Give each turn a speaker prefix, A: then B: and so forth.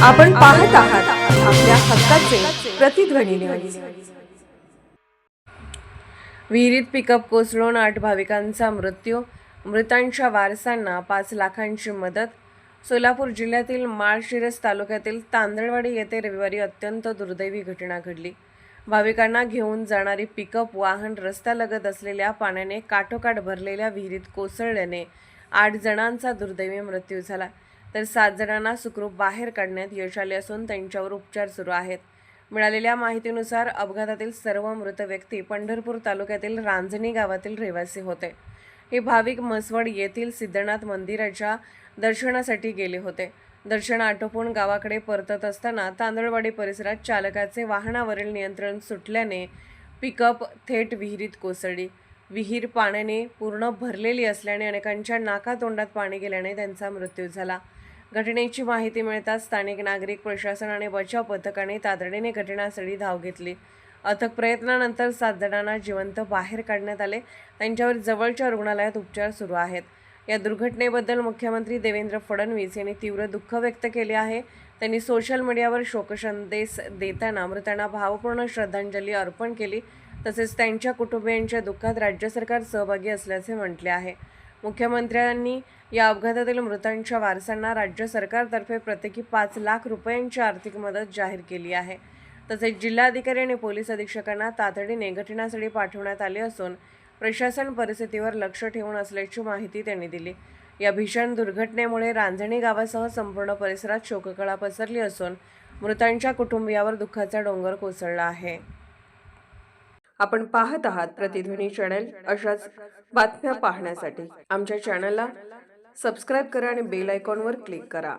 A: आपण पाहत आहात आपल्या हक्काचे प्रतिध्वनी न्यूज.
B: विहिरीत पिकअप कोसळून 8 भाविकांचा मृत्यू, मृतांच्या वारसांना 5 लाखांची मदत. सोलापूर जिल्ह्यातील माळशिरस तालुक्यातील तांदळवाडी येथे रविवारी अत्यंत दुर्दैवी घटना घडली. भाविकांना घेऊन जाणारी पिकअप वाहन रस्त्यालगत असलेल्या पाण्याने काठोकाठ भरलेल्या विहिरीत कोसळल्याने 8 जणांचा दुर्दैवी मृत्यू झाला, तर 7 जणांना सुखरूप बाहेर काढण्यात यश आले असून त्यांच्यावर उपचार सुरू आहेत. मिळालेल्या माहितीनुसार अपघातातील सर्व मृत व्यक्ती पंढरपूर तालुक्यातील रांजणी गावातील रहिवासी होते. हे भाविक म्हसवड येथील सिद्धनाथ मंदिराच्या दर्शनासाठी गेले होते. दर्शन आटोपून गावाकडे परतत असताना तांदळवाडी परिसरात चालकाचे वाहनावरील नियंत्रण सुटल्याने पिकअप थेट विहिरीत कोसळली. विहीर पाण्याने पूर्ण भरलेली असल्याने अनेकांच्या नाकातोंडात पाणी गेल्याने त्यांचा मृत्यू झाला. घटनेची माहिती मिळताच स्थानिक नागरिक, प्रशासन आणि बचाव पथकाने तातडीने घटनास्थळी धाव घेतली. अथक प्रयत्नानंतर 7 जणांना जिवंत बाहेर काढण्यात आले. त्यांच्यावर जवळच्या रुग्णालयात उपचार सुरू आहेत. या दुर्घटनेबद्दल मुख्यमंत्री देवेंद्र फडणवीस यांनी तीव्र दुःख व्यक्त केले आहे. त्यांनी सोशल मीडियावर शोकसंदेश देताना मृतांना भावपूर्ण श्रद्धांजली अर्पण केली. तसेच त्यांच्या कुटुंबियांच्या दुःखात राज्य सरकार सहभागी असल्याचे म्हटले आहे. मुख्यमंत्र्यांनी या अपघातातील मृतांच्या वारसांना राज्य सरकारतर्फे प्रत्येकी 5 लाख रुपयांची आर्थिक मदत जाहीर केली आहे. तसेच जिल्हाधिकारी आणि पोलीस अधीक्षकांना तातडीने घटनास्थळी पाठवण्यात आले असून प्रशासन परिस्थितीवर लक्ष ठेवून असल्याची माहिती त्यांनी दिली. या भीषण दुर्घटनेमुळे रांजणी गावासह संपूर्ण परिसरात शोककळा पसरली असून मृतांच्या कुटुंबियावर दुःखाचा डोंगर कोसळला आहे.
A: आपण पाहत आहात प्रतिध्वनी चॅनल. अशाच बातम्या पाहण्यासाठी आमच्या चॅनलला सबस्क्राईब करा आणि बेल आयकॉनवर क्लिक करा.